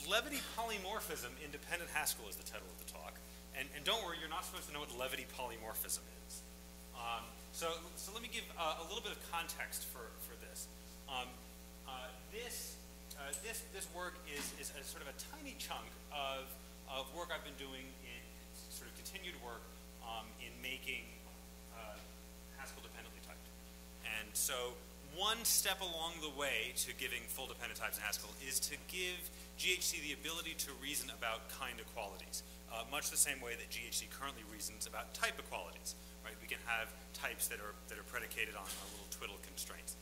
Levity Polymorphism, Independent Haskell is the title of the talk. And don't worry, you're not supposed to know what Levity Polymorphism is. So let me give a little bit of context for this. This work is a sort of a tiny chunk of work I've been doing in sort of continued work in making Haskell dependently typed. And so one step along the way to giving full dependent types in Haskell is to give GHC the ability to reason about kind equalities, much the same way that GHC currently reasons about type equalities. Right? We can have types that are predicated on little twiddle constraints.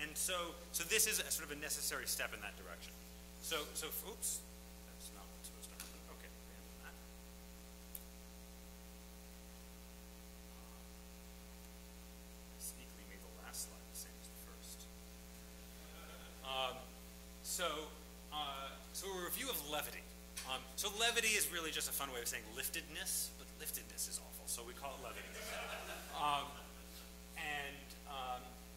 And so this is a sort of a necessary step in that direction. So oops, that's not what's supposed to happen. Okay, abandon that. I sneakily made the last slide the same as the first. So a review of levity. So levity is really just a fun way of saying liftedness, but liftedness is awful, so we call it levity.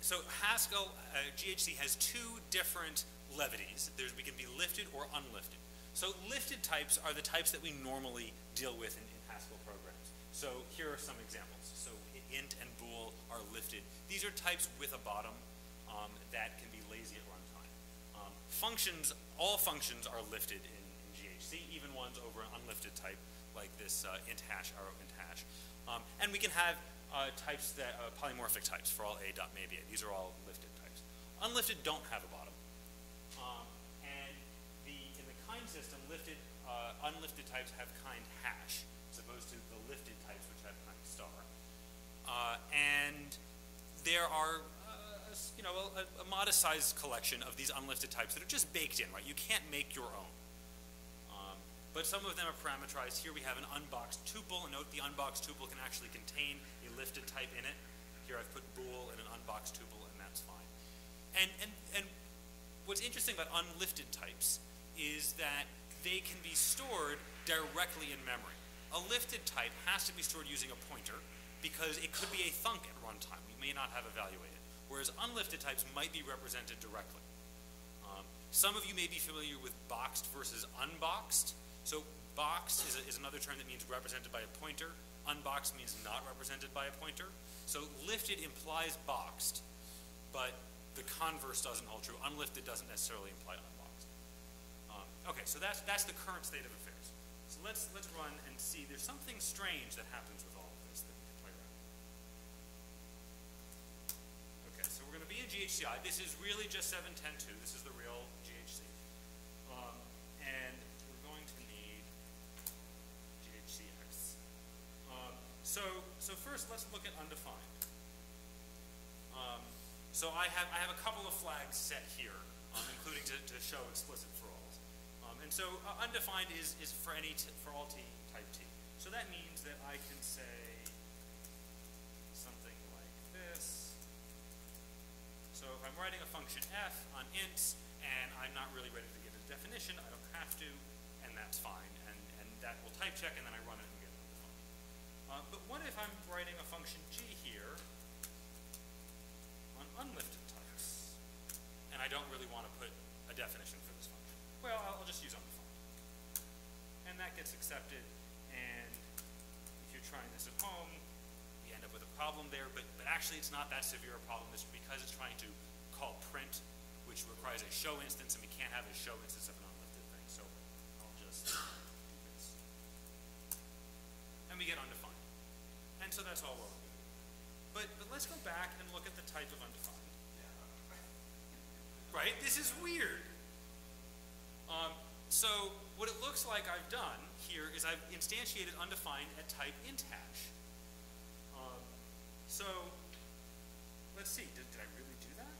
So Haskell, GHC has two different levities. We can be lifted or unlifted. So lifted types are the types that we normally deal with in Haskell programs. So here are some examples. So int and bool are lifted. These are types with a bottom that can be lazy at runtime. All functions are lifted in GHC, even ones over an unlifted type like this int hash, arrow int hash. And we can have types that polymorphic types for all a dot maybe a. These are all lifted types. Unlifted don't have a bottom. And in the kind system, unlifted types have kind hash, as opposed to the lifted types which have kind star. And there are a modest-sized collection of these unlifted types that are just baked in, right? You can't make your own. But some of them are parameterized. Here we have an unboxed tuple, and note the unboxed tuple can actually contain a lifted type in it. Here I've put bool in an unboxed tuple, and that's fine. And what's interesting about unlifted types is that they can be stored directly in memory. A lifted type has to be stored using a pointer because it could be a thunk at runtime. We may not have evaluated. Whereas unlifted types might be represented directly. Some of you may be familiar with boxed versus unboxed. So boxed is another term that means represented by a pointer. Unboxed means not represented by a pointer. So lifted implies boxed, but the converse doesn't hold true. Unlifted doesn't necessarily imply unboxed. Okay, so that's the current state of affairs. So let's run and see. There's something strange that happens with all of this that we can play around with. Okay, so we're going to be in GHCI. This is really just 7.10.2. This is the real GHC. And we're going to need GHCX. So first, let's look at undefined. So I have a couple of flags set here, including to show explicit for alls. And so undefined is for all t type t. So that means that I can say something like this. So if I'm writing a function f on ints and I'm not really ready to give it a definition, I don't have to, and that's fine. And that will type check, and then I run it and get it undefined. But what if I'm writing a function g here on unlifted types, and I don't really want to put a definition for this function? Well, I'll just use undefined. And that gets accepted, and if you're trying this at home, you end up with a problem there, but actually it's not that severe a problem. It's because it's trying to call print, which requires a show instance, and we can't have a show instance of an unlifted thing. So I'll just do this. And we get undefined. And so that's all well. But let's go back and look at the type of undefined. Right? This is weird. So what it looks like I've done here is I've instantiated undefined at type int hash. So let's see, did I really do that?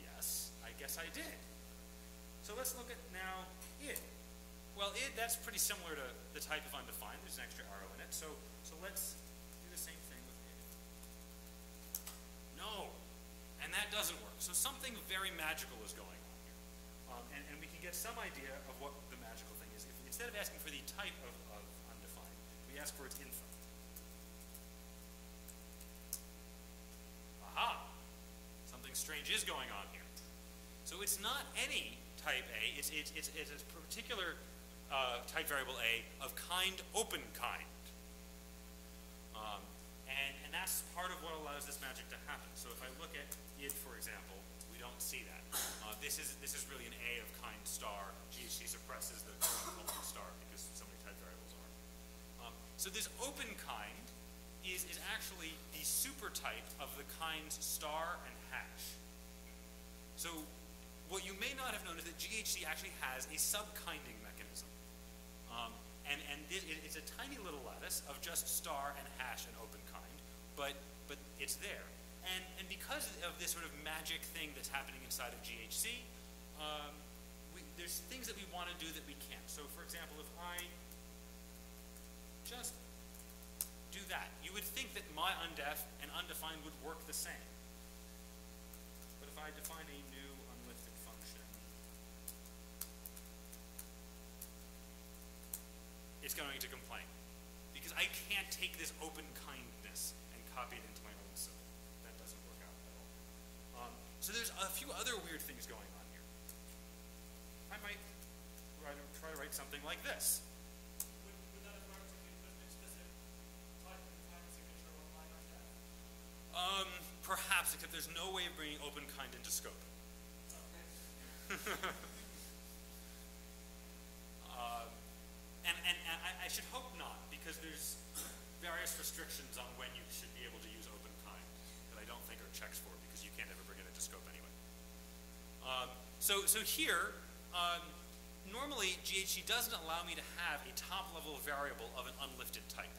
Yes, I guess I did. So let's look at now id. Well, id, that's pretty similar to the type of undefined. There's an extra arrow in it. So let's do the same thing with id. No, and that doesn't work. So something very magical is going on here. And we can get some idea of what the magical thing is. If instead of asking for the type of undefined, we ask for its info. Aha! Something strange is going on here. So So it's not any type A, it's a particular type variable A of kind open kind. And that's part of what allows this magic to happen. So if I look at id, for example, we don't see that. This is really an A of kind star. GHC suppresses the colon star because so many type variables are. So this open kind is actually the supertype of the kinds star and hash. So what you may not have known is that GHC actually has a subkinding mechanism. It's a tiny little lattice of just star and hash and open kind, but it's there. And because of this sort of magic thing that's happening inside of GHC, there's things that we want to do that we can't. So for example, if I just do that, you would think that my undef and undefined would work the same. But if I define a new unlifted function, it's going to complain. Because I can't take this open kindness and copy it into my own symbol. That doesn't work out at all. So there's a few other weird things going on here. I might try to write something like this. Would that work if you put an explicit type and time signature on line undef? Perhaps, except there's no way of bringing open kind into scope. Okay. And I should hope not, because there's various restrictions on when you should be able to use open kind that I don't think are checks for, because you can't ever bring it into scope anyway. So here, normally GHC doesn't allow me to have a top-level variable of an unlifted type.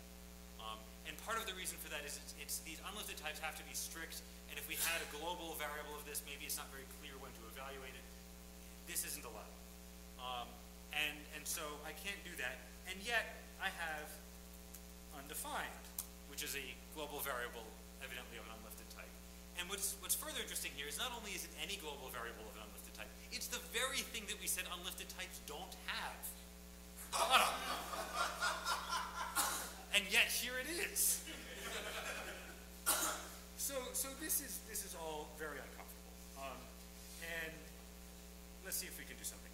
And part of the reason for that is it's these unlifted types have to be strict, and if we had a global variable of this, maybe it's not very clear when to evaluate it. This isn't allowed. And so I can't do that. And yet, I have undefined, which is a global variable, evidently of an unlifted type. And what's further interesting here is not only is it any global variable of an unlifted type, it's the very thing that we said unlifted types don't have. And yet, here it is. So this is all very uncomfortable. And let's see if we can do something about it.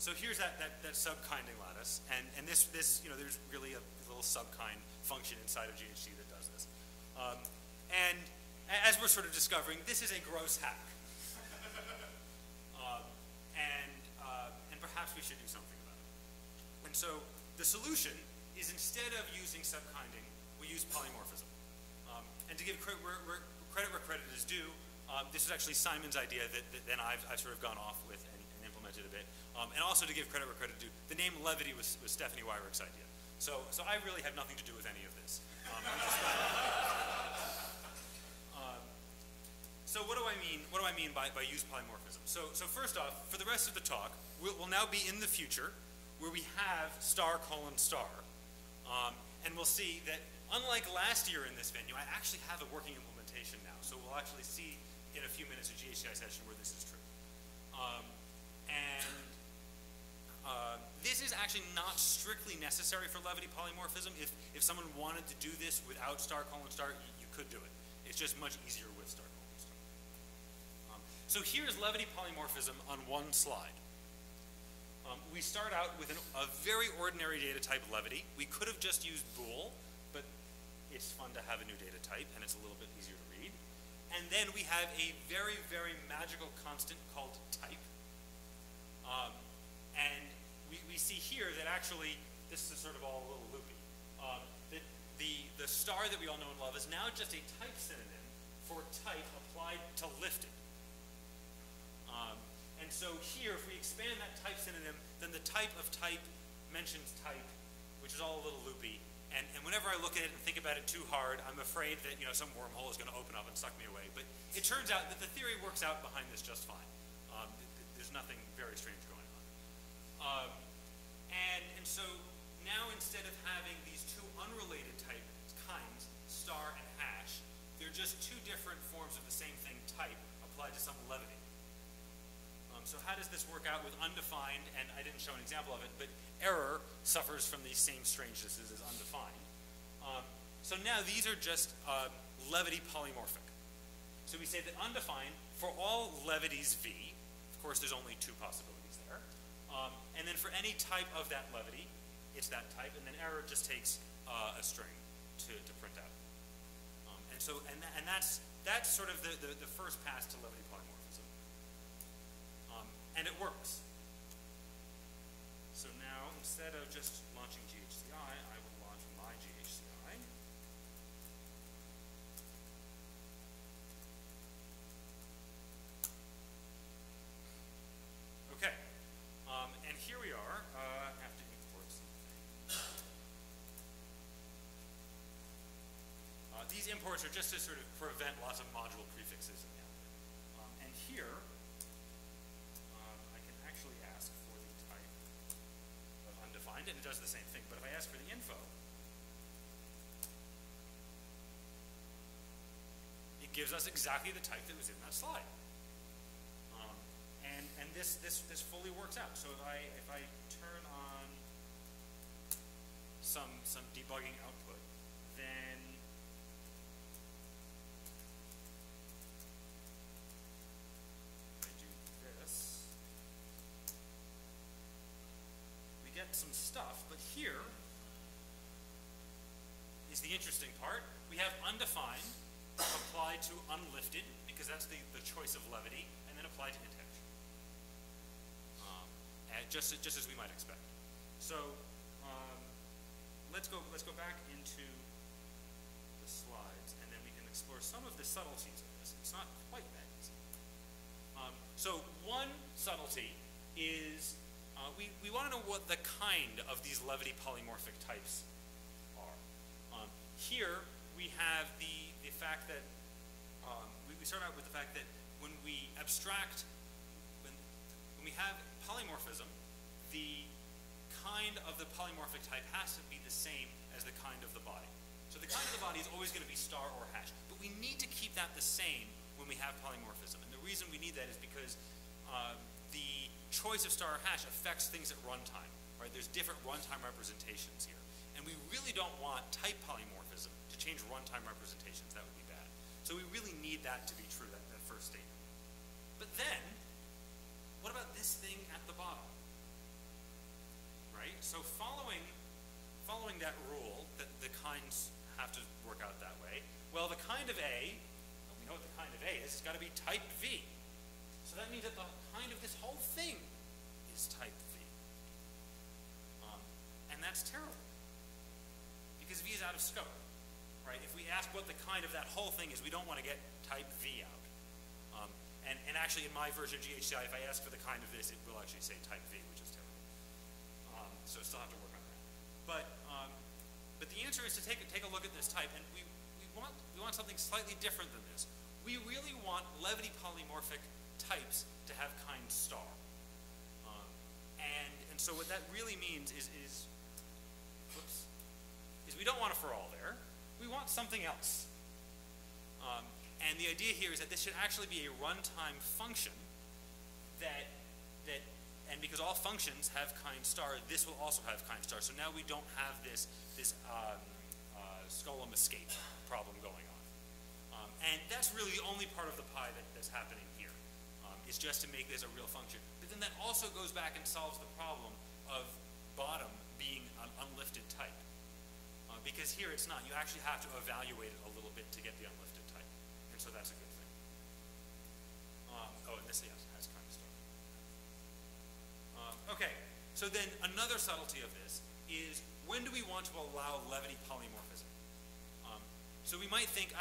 So here's that subkinding lattice, and this there's really a little subkind function inside of GHC that does this. And as we're sort of discovering, this is a gross hack. And perhaps we should do something about it. And so the solution is, instead of using subkinding, we use polymorphism. And to give credit where credit is due, this is actually Simon's idea that then I've sort of gone off with and implemented a bit. And also to give credit where credit is due, the name Levity was Stephanie Wyrick's idea. So I really have nothing to do with any of this. So what do I mean? What do I mean by use polymorphism? So first off, for the rest of the talk, we'll now be in the future, where we have star colon star, and we'll see that unlike last year in this venue, I actually have a working implementation now. So we'll actually see in a few minutes a GHCI session where this is true. This is actually not strictly necessary for Levity polymorphism. If someone wanted to do this without star colon star, you could do it. It's just much easier with star colon star. So here's Levity polymorphism on one slide. We start out with a very ordinary data type, Levity. We could have just used bool, but it's fun to have a new data type, and it's a little bit easier to read. And then we have a very, very magical constant called type. And we see here that actually, this is sort of all a little loopy. That the star that we all know and love is now just a type synonym for type applied to lifted. And so here, if we expand that type synonym, then the type of type mentions type, which is all a little loopy. And whenever I look at it and think about it too hard, I'm afraid that some wormhole is going to open up and suck me away. But it turns out that the theory works out behind this just fine. There's nothing very strange going on. And so now, instead of having these two unrelated type kinds, star and hash, they're just two different forms of the same thing, type, applied to some levity. So how does this work out with undefined, and I didn't show an example of it, but error suffers from these same strangenesses as undefined. So now these are just Levity polymorphic. So we say that undefined for all levities v, of course there's only two possibilities there, and then for any type of that levity, it's that type, and then error just takes a string to print out. And that's sort of the first pass to levity polymorphism. And it works. So now, instead of just launching GHCI, I will launch my GHCI. Okay. And here we are. I have to import something. These imports are just to sort of prevent lots of module prefixes in the output. And here, I can actually ask for the type of undefined, and it does the same thing. But if I ask for the info, it gives us exactly the type that was in that slide. And this fully works out. So if I turn on some debugging output, then if I do this, we get some stuff. But here is the interesting part. We have undefined applied to unlifted, because that's the choice of levity, and then applied to int. Just as we might expect. So let's go back into the slides, and then we can explore some of the subtleties of this. It's not quite that easy. So one subtlety is we want to know what the kind of these levity polymorphic types are. Here we have the fact that we start out with the fact that when we abstract, when we have polymorphism, the kind of the polymorphic type has to be the same as the kind of the body. So the kind of the body is always going to be star or hash, but we need to keep that the same when we have polymorphism. And the reason we need that is because the choice of star or hash affects things at runtime. Right? There's different runtime representations here. And we really don't want type polymorphism to change runtime representations. That would be bad. So we really need that to be true, that first statement. But then, what about this thing at the bottom? Right? So following that rule, that the kinds have to work out that way, well, the kind of A, well, we know what the kind of A is, it's got to be type V. So that means that the kind of this whole thing is type V. And that's terrible, because V is out of scope. Right? If we ask what the kind of that whole thing is, we don't want to get type V out. And actually, in my version of GHCI, if I ask for the kind of this, it will actually say type V, which is terrible. So still have to work on that. But the answer is to take a look at this type, and we want something slightly different than this. We really want levity polymorphic types to have kind star. And so what that really means is we don't want a for all there. We want something else. And the idea here is that this should actually be a runtime function and because all functions have kind star, this will also have kind star. So now we don't have this Skolem escape problem going on. And that's really the only part of the pie that's happening here, is just to make this a real function. But then that also goes back and solves the problem of bottom being an unlifted type. Because here it's not. You actually have to evaluate it a little bit to get the unlifted type. And so that's a good thing. And this, yes, has kind of stuff. Okay, so then another subtlety of this is when do we want to allow levity polymorphism? So we might think,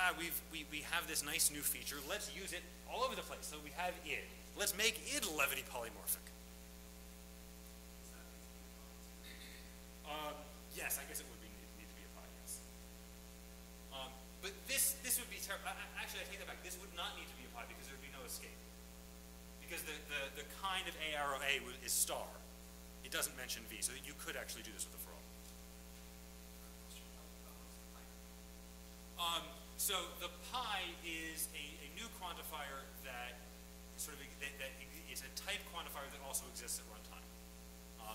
we have this nice new feature. Let's use it all over the place. So we have id. Let's make id levity polymorphic. Yes, I guess it would need to be a pi, yes. But this would be terrible. Actually, I take that back. This would not need to be a pi because there would be no escape. Because the kind of A arrow A is star. It doesn't mention V, so you could actually do this with a for all. So the pi is a new quantifier that sort of that is a type quantifier that also exists at runtime.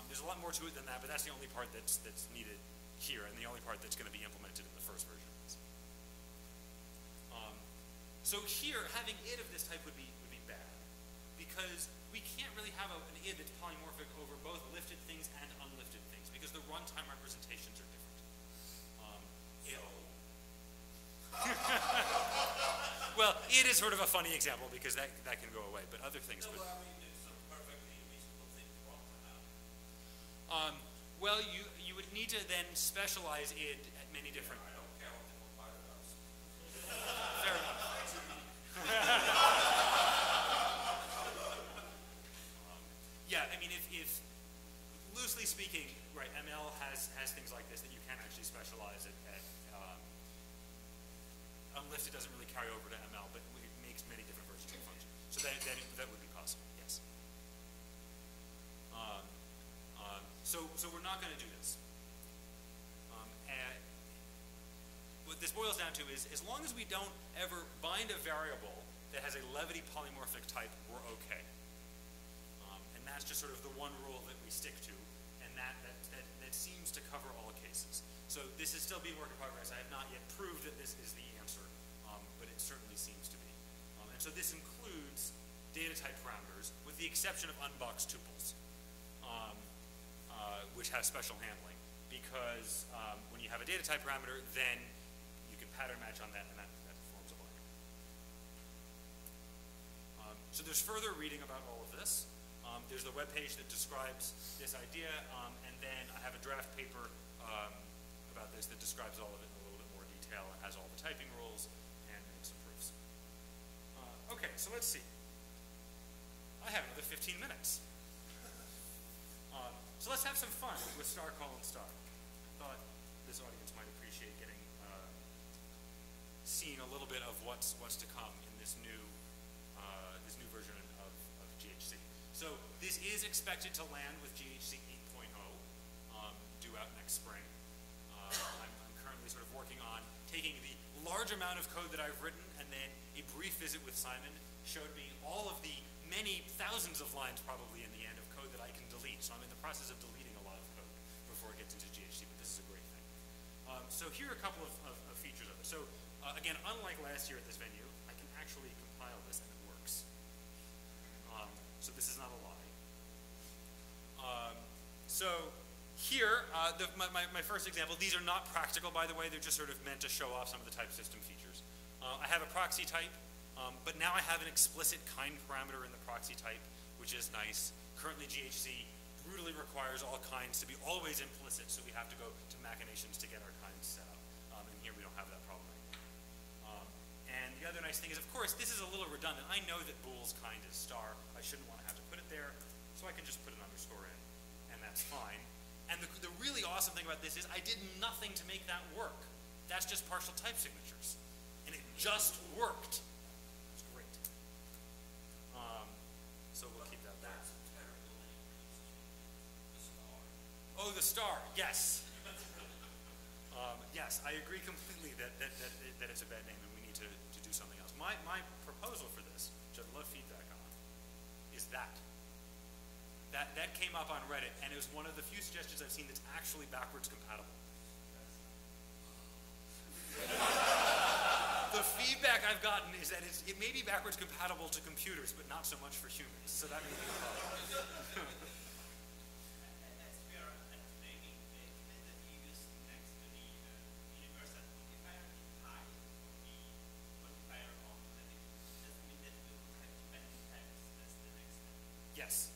There's a lot more to it than that, but that's the only part that's needed here, and the only part that's going to be implemented in the first version of this. So here, having id of this type would be bad, because we can't really have an id that's polymorphic over both lifted things and unlifted things, because the runtime representations are different. Well, id is sort of a funny example because that can go away, but other things. No, would, well, I mean, it's a perfectly reasonable thing to want to have. well, you would need to then specialize id at many different. I don't care what the compiler does. Fair enough. Yeah, I mean, if loosely speaking, right, ML has things like this that you can actually specialize at unlifted doesn't really carry over to ML, but it makes many different versions of the function. So that would be possible, yes. So we're not going to do this. What this boils down to is, as long as we don't ever bind a variable that has a Levity polymorphic type, we're okay. And that's just sort of the one rule that we stick to, and that seems to cover all cases. So this is still being work in progress. I have not yet proved that this is the answer, but it certainly seems to be. And so this includes data type parameters, with the exception of unboxed tuples, which have special handling, because when you have a data type parameter, then you can pattern match on that, and that forms a binder. So there's further reading about all of this. There's the web page that describes this idea, and then I have a draft paper about this that describes all of it in a little bit more detail. It has all the typing rules and some proofs. Okay, so let's see. I have another 15 minutes. So let's have some fun with star, colon, star. Thought this audience might appreciate getting seeing a little bit of what's to come in this new version of GHC. So this is expected to land with GHC 8.0, due out next spring. I'm currently sort of working on taking the large amount of code that I've written, and then a brief visit with Simon showed me all of the many thousands of lines probably in the end of code that I can delete. So I'm in the process of deleting a lot of code before it gets into GHC, but this is a great thing. So here are a couple of features of it. So again, unlike last year at this venue, I can actually compile this and it works. So this is not a lie. So here, my first example, these are not practical, by the way. They're just sort of meant to show off some of the type system features. I have a proxy type, but now I have an explicit kind parameter in the proxy type, which is nice. Currently, GHC brutally requires all kinds to be always implicit, so we have to go to machinations to get our kinds set up. And here we don't have that problem anymore. And the other nice thing is, of course, this is a little redundant. I know that bool's kind is star. I shouldn't want to have to put it there, so I can just put an underscore in, and that's fine. And the really awesome thing about this is I did nothing to make that work. That's just partial type signatures. And it just worked. It's great. So we'll keep that there. That's a terrible name. The star. Oh, the star, yes. Yes, I agree completely that it's a bad name and we need to do something else. My proposal for this, which I'd love feedback on, is that. That came up on Reddit, and it was one of the few suggestions I've seen that's actually backwards compatible. The feedback I've gotten is that it may be backwards compatible to computers, but not so much for humans. So that may be a problem. As we are at naming, given that you use next to the universal quantifier in pi, or the quantifier on Levity, does it mean that we will have dependent types as the next step? Yes.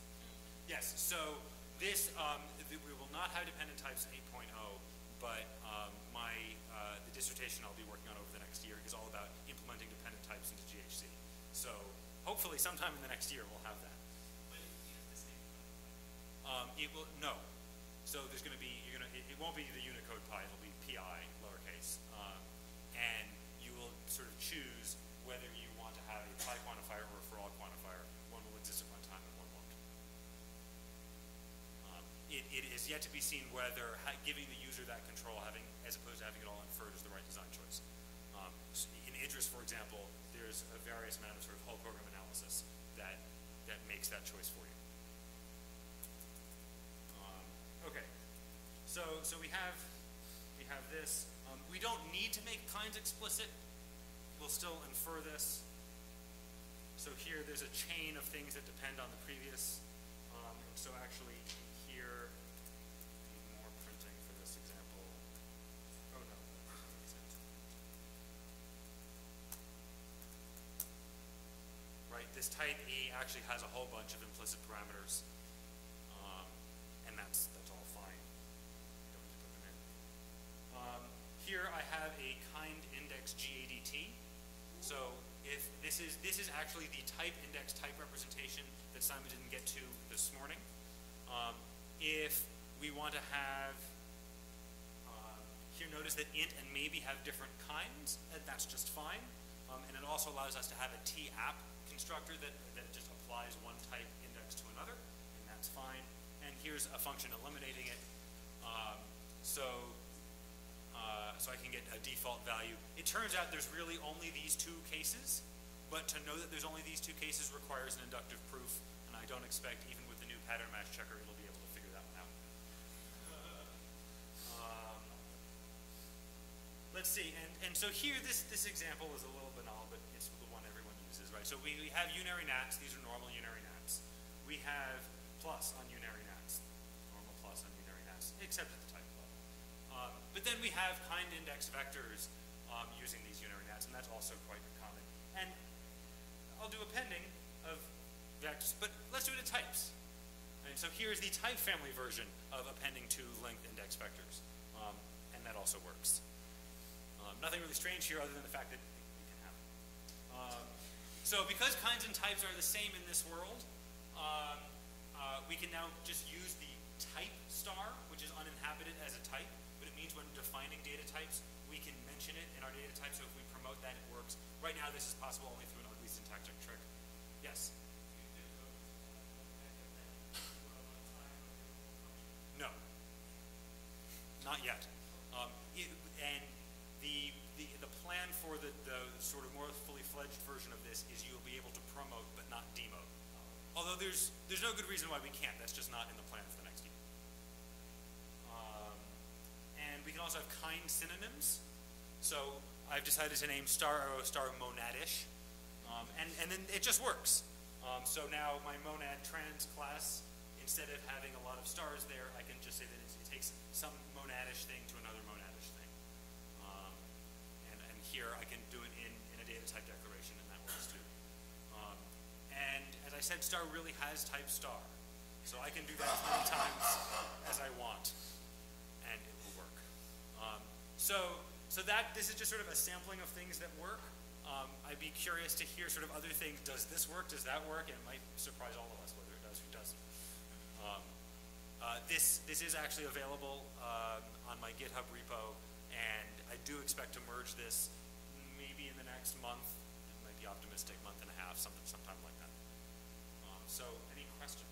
Yes. So this we will not have dependent types in 8.0, but the dissertation I'll be working on over the next year is all about implementing dependent types into GHC. So hopefully sometime in the next year we'll have that. But it will use the same quantifier. It will no. So there's going to be it won't be the Unicode pi. It'll be pi lowercase, and you will sort of choose whether you want to have a pi quantifier or a for all quantifier. One will exist at one time and one won't. It is yet to be seen whether giving the user that control, as opposed to having it all inferred, is the right design choice. In Idris, for example, there's a various amount of sort of whole program analysis that makes that choice for you. Okay, so we have this. We don't need to make kinds explicit. we'll still infer this. So here there's a chain of things that depend on the previous. And so actually here, I need more printing for this example. Oh no, that doesn't make sense. Right, this type A actually has a whole bunch of implicit parameters. And that's all fine. Don't need to put them in. Here I have a kind index GADT. So if this is actually the type index type representation that Simon didn't get to this morning. If we want to have, here notice that int and maybe have different kinds, and that's just fine. And it also allows us to have a tapp constructor that just applies one type index to another, and that's fine. And here's a function eliminating it. So I can get a default value. It turns out there's really only these two cases, but to know that there's only these two cases requires an inductive proof, and I don't expect, even with the new pattern match checker, it'll be able to figure that one out. Let's see, and so here this example is a little banal, but it's the one everyone uses, right? So we have unary nats, these are normal unary nats. We have plus on unary nats, normal plus on unary nats, except at the type level. But then we have kind index vectors using these unary nats, and that's also quite common. And I'll do appending of vectors, but let's do it at types. And so here's the type family version of appending to length index vectors, and that also works. Nothing really strange here other than the fact that it can happen. So because kinds and types are the same in this world, we can now just use the type star, which is uninhabited as a type, but it means when defining data types, we can mention it in our data type, so if we promote that, it works. Right now, this is possible only through an ugly syntactic trick. Yes? No. Not yet. And the plan for the sort of more fully fledged version of this is you'll be able to promote but not demote. Although there's no good reason why we can't. That's just not in the plan for the next year. And we can also have kind synonyms. So I've decided to name star arrow star monadish. And then it just works. So now my monad trans class, instead of having a lot of stars there, I can just say that it takes some monadish thing to another monadish thing. And here I can do it in a data type declaration, and that works too. And as I said, star really has type star. So I can do that as many times as I want, and it will work. So this is just sort of a sampling of things that work. I'd be curious to hear sort of other things. Does this work? Does that work? And it might surprise all of us whether it does or doesn't. This is actually available on my GitHub repo, and I do expect to merge this maybe in the next month. It might be optimistic, month and a half, sometime like that. So any questions?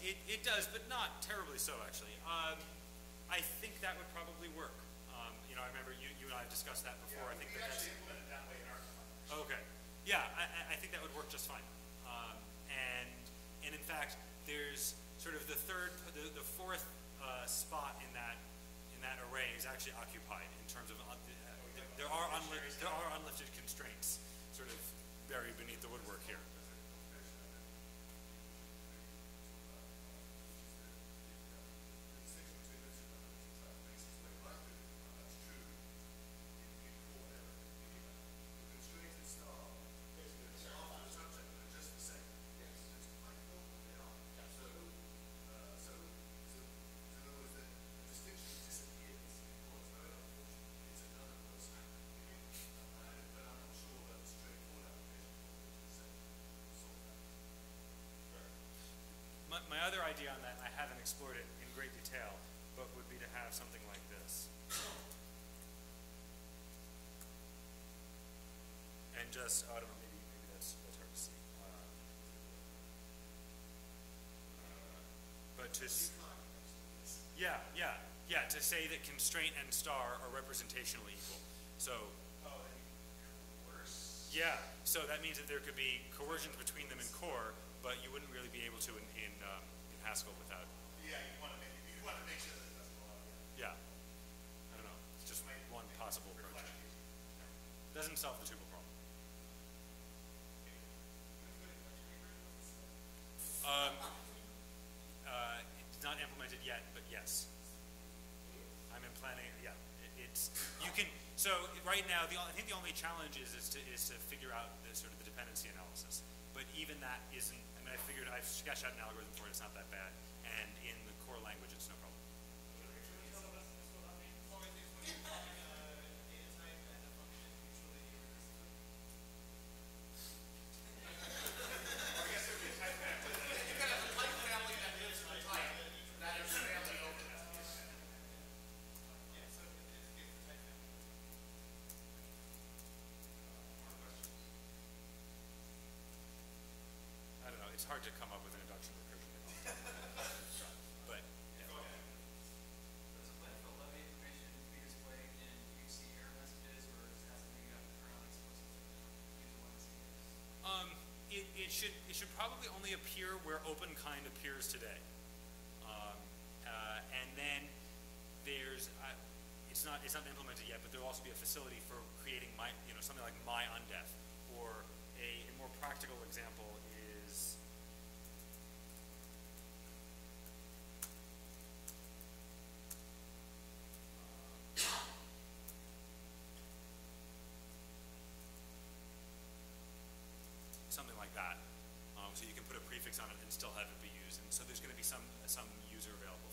It does, but not terribly so, actually. I think that would probably work. I remember you and I have discussed that before. Yeah, I think we that's actually implemented that way in our class. okay. Yeah, I think that would work just fine. And in fact, there's sort of the fourth spot in that array is actually occupied in terms of there are my other idea on that, I haven't explored it in great detail, but would be to have something like this. And just, I don't know, maybe that's hard to see. But to, yeah, to say that constraint and star are representationally equal. So, yeah, so that means that there could be coercions between them in core, but you wouldn't really be able to in Haskell without. Yeah, you want to make sure that it doesn't allow. Yeah, I don't know. It's just one possible approach. Doesn't solve the tuple problem. It's not implemented yet, but yes. I'm in planning. Yeah, it's you can. So right now, I think the only challenge is to figure out the sort of the dependency analysis. But even that isn't. I mean, I've sketched out an algorithm for it. It's not that bad, and in the core language, it's no problem. It's hard to come up with an induction recursion. But yeah. There's a plan for Levity information to be displayed in UC error messages, or does it have to be turn on explicitly? It should probably only appear where open kind appears today, and then there's it's not implemented yet, but there will also be a facility for creating something like my undef, or a more practical example is. Something like that. So you can put a prefix on it and still have it be used. And so there's going to be some user available